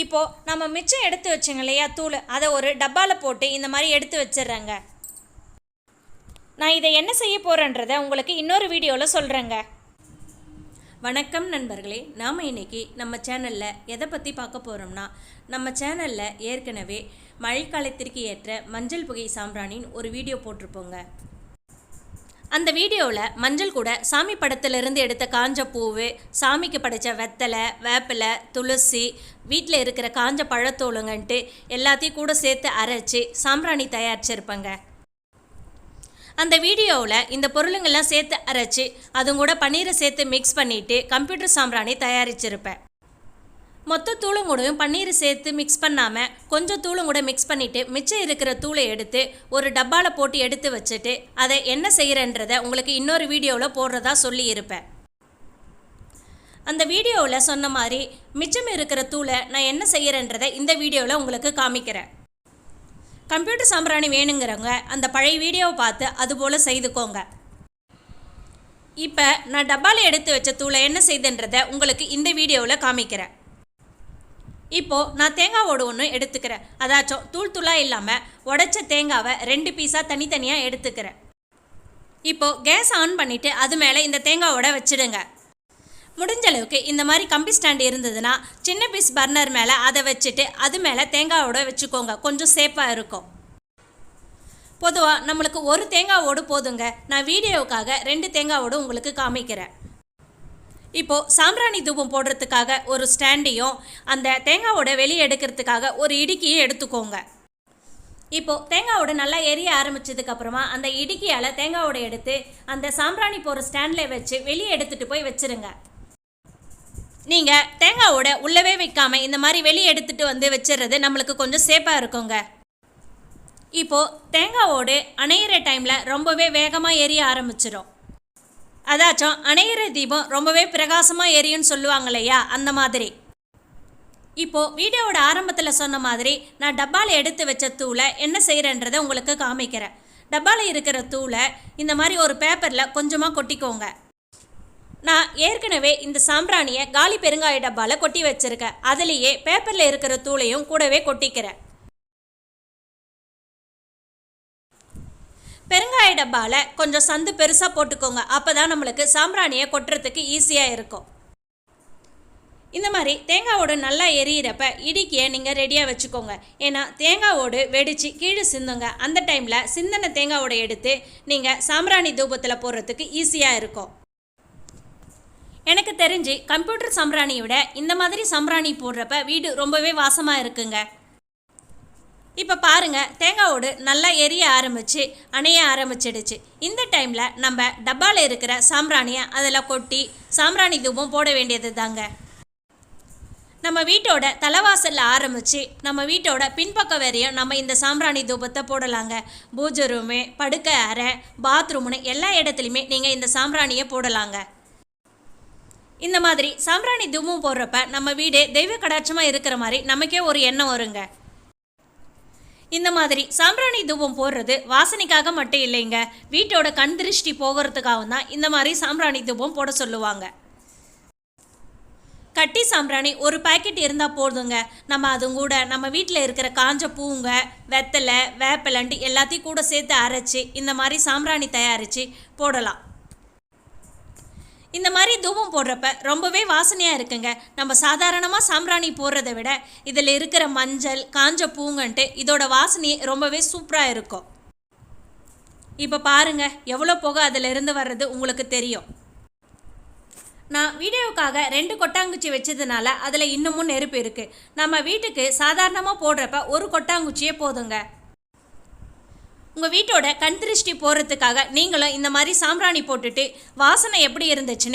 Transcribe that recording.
இப்போது நம்ம மிச்சம் எடுத்து வச்சோங்க இல்லையா தூள், அதை ஒரு டப்பாவில் போட்டு இந்த மாதிரி எடுத்து வச்சிடுறேங்க. நான் இதை என்ன செய்ய போகிறேன்றதை உங்களுக்கு இன்னொரு வீடியோவில் சொல்கிறேங்க. வணக்கம் நண்பர்களே, நாம் இன்றைக்கி நம்ம சேனலில் எதை பற்றி பார்க்க போகிறோம்னா, நம்ம சேனலில் ஏற்கனவே மழைக்காலத்திற்கு ஏற்ற மஞ்சள் புகை சாம்பிராணின்னு ஒரு வீடியோ போட்டிருப்போங்க. அந்த வீடியோவில் மஞ்சள் கூட சாமி படத்திலிருந்து எடுத்த காஞ்ச பூவு, சாமிக்கு படைத்த வெத்தலை, வேப்பிலை, துளசி, வீட்டில் இருக்கிற காஞ்ச பழத்தோளுங்கன்ட்டு எல்லாத்தையும் கூட சேர்த்து அரைச்சி சாம்பிராணி தயாரிச்சிருப்பேங்க. அந்த வீடியோவில் இந்த பொருளுங்கள்லாம் சேர்த்து அரைச்சி அதுவும் கூட பன்னீரை சேர்த்து மிக்ஸ் பண்ணிவிட்டு கம்ப்யூட்டர் சாம்பிராணி தயாரிச்சிருப்பேன். மொத்த தூளும் கூடயும் பன்னீர் சேர்த்து மிக்ஸ் பண்ணாமல் கொஞ்சம் தூளும் கூட மிக்ஸ் பண்ணிவிட்டு மிச்சம் இருக்கிற தூளை எடுத்து ஒரு டப்பாவில் போட்டு எடுத்து வச்சுட்டு அதை என்ன செய்கிறன்றதை உங்களுக்கு இன்னொரு வீடியோவில் போடுறதா சொல்லியிருப்பேன். அந்த வீடியோவில் சொன்ன மாதிரி மிச்சம் இருக்கிற தூளை நான் என்ன செய்கிறேன்றதை இந்த வீடியோவில் உங்களுக்கு காமிக்கிறேன். கம்ப்யூட்டர் சாம்பிராணி வேணுங்கிறவங்க அந்த பழைய வீடியோவை பார்த்து அதுபோல் செய்துக்கோங்க. இப்போ நான் டப்பாவில் எடுத்து வச்ச தூளை என்ன செய்துன்றதை உங்களுக்கு இந்த வீடியோவில் காமிக்கிறேன். இப்போது நான் தேங்காய் ஓடு ஒன்று எடுத்துக்கிறேன். அதாச்சும் தூள் தூளாக இல்லாமல் உடைச்ச தேங்காவை 2 பீஸாக தனித்தனியாக எடுத்துக்கிறேன். இப்போது கேஸ் ஆன் பண்ணிவிட்டு அது மேலே இந்த தேங்காவோட வச்சுடுங்க. முடிஞ்ச அளவுக்கு இந்த மாதிரி கம்பி ஸ்டாண்டு இருந்ததுன்னா சின்ன பீஸ் பர்னர் மேலே அதை வச்சுட்டு அது மேலே தேங்காவோட வச்சுக்கோங்க, கொஞ்சம் சேஃபாக இருக்கும். பொதுவாக நம்மளுக்கு ஒரு தேங்காய் ஓடு போதுங்க. நான் வீடியோவுக்காக 2 தேங்காய் ஓடு உங்களுக்கு காமிக்கிறேன். இப்போது சாம்பிராணி தூபம் போடுறதுக்காக ஒரு ஸ்டாண்டையும் அந்த தேங்காவோட வெளியே எடுக்கிறதுக்காக ஒரு இடுக்கியும் எடுத்துக்கோங்க. இப்போது தேங்காவோட நல்லா எரிய ஆரம்பித்ததுக்கப்புறமா அந்த இடுக்கியால் தேங்காவோட எடுத்து அந்த சாம்பிராணி போகிற ஸ்டாண்டில் வச்சு வெளியே எடுத்துகிட்டு போய் வச்சுருங்க. நீங்கள் தேங்காவோட உள்ளவே வைக்காமல் இந்த மாதிரி வெளியே எடுத்துகிட்டு வந்து வச்சிடுறது நம்மளுக்கு கொஞ்சம் சேஃபாக இருக்குங்க. இப்போது தேங்காவோடு அணையிற டைமில் ரொம்பவே வேகமாக எரிய ஆரம்பிச்சிடும். அதாச்சும் அணையிற தீபம் ரொம்பவே பிரகாசமாக எரியும்னு சொல்லுவாங்க இல்லையா, அந்த மாதிரி. இப்போது வீடியோவோட ஆரம்பத்தில் சொன்ன மாதிரி நான் டப்பாவில் எடுத்து வச்ச தூளை என்ன செய்கிறேன்றதை உங்களுக்கு காமிக்கிறேன். டப்பாவில் இருக்கிற தூளை இந்த மாதிரி ஒரு பேப்பரில் கொஞ்சமாக கொட்டிக்கோங்க. நான் ஏற்கனவே இந்த சாம்பிராணியை காலி பெருங்காய டப்பாவில் கொட்டி வச்சுருக்கேன். அதுலேயே பேப்பரில் இருக்கிற தூளையும் கூடவே கொட்டிக்கிறேன். பெருங்காய டப்பாவில் கொஞ்சம் சந்து பெருசாக போட்டுக்கோங்க. அப்போ தான் நம்மளுக்கு சாம்பிராணியை கொட்டுறதுக்கு ஈஸியாக இருக்கும். இந்த மாதிரி தேங்காவோடு நல்லா எரியிறப்ப இடிக்கியை நீங்கள் ரெடியாக வச்சுக்கோங்க. ஏன்னா தேங்காவோடு வெடித்து கீழே சிந்துங்க. அந்த டைமில் சிந்தனை தேங்காவோட எடுத்து நீங்கள் சாம்பிராணி தூபத்தில் போடுறதுக்கு ஈஸியாக இருக்கும். எனக்கு தெரிஞ்சு கம்ப்யூட்டர் சாம்பிராணியை விட இந்த மாதிரி சாம்பிராணி போடுறப்ப வீடு ரொம்பவே வாசமாக இருக்குங்க. இப்போ பாருங்கள், தேங்காவோடு நல்லா எரிய ஆரம்பித்து அணைய ஆரம்பிச்சிடுச்சு. இந்த டைமில் நம்ம டப்பாவில் இருக்கிற சாம்பிராணியை அதில் கொட்டி சாம்பிராணி தூபம் போட வேண்டியது தாங்க. நம்ம வீட்டோட தலைவாசலில் ஆரம்பித்து நம்ம வீட்டோட பின்பக்கம் வரையும் நம்ம இந்த சாம்பிராணி தூபத்தை போடலாங்க. பூஜை ரூமு, படுக்கை அறை, பாத்ரூம்னு எல்லா இடத்துலையுமே நீங்கள் இந்த சாம்பிராணியை போடலாங்க. இந்த மாதிரி சாம்பிராணி தூபம் போடுறப்ப நம்ம வீடு தெய்வ கடாட்சமாக இருக்கிற மாதிரி நமக்கே ஒரு எண்ணம் வருங்க. இந்த மாதிரி சாம்பிராணி தூபம் போடுறது வாசனைக்காக மட்டும் இல்லைங்க, வீட்டோட கண் திருஷ்டி போகிறதுக்காகவும் தான் இந்த மாதிரி சாம்பிராணி தூபம் போட சொல்லுவாங்க. கட்டி சாம்பிராணி ஒரு பாக்கெட் இருந்தால் போதுங்க. நம்ம அதுவும் கூட நம்ம வீட்டில் இருக்கிற காஞ்ச பூங்க, வெத்தலை, வேப்பிலண்டு எல்லாத்தையும் கூட சேர்த்து அரைச்சி இந்த மாதிரி சாம்பிராணி தயாரித்து போடலாம். இந்த மாதிரி தூபம் போடுறப்ப ரொம்பவே வாசனையாக இருக்குங்க. நம்ம சாதாரணமாக சாம்பிராணி போடுறதை விட இதில் இருக்கிற மஞ்சள், காஞ்ச பூங்கன்ட்டு இதோட வாசனை ரொம்பவே சூப்பராக இருக்கும். இப்போ பாருங்கள், எவ்வளோ புகை அதில் இருந்து வர்றது உங்களுக்கு தெரியும். நான் வீடியோவுக்காக 2 கொட்டாங்குச்சி வச்சதுனால அதில் இன்னமும் நெருப்பு இருக்குது. நம்ம வீட்டுக்கு சாதாரணமாக போடுறப்ப ஒரு கொட்டாங்குச்சியே போதுங்க. உங்கள் வீட்டோட கண் திருஷ்டி போகிறதுக்காக நீங்களும் இந்த மாதிரி சாம்பிராணி போட்டுட்டு வாசனை எப்படி இருந்துச்சுன்னு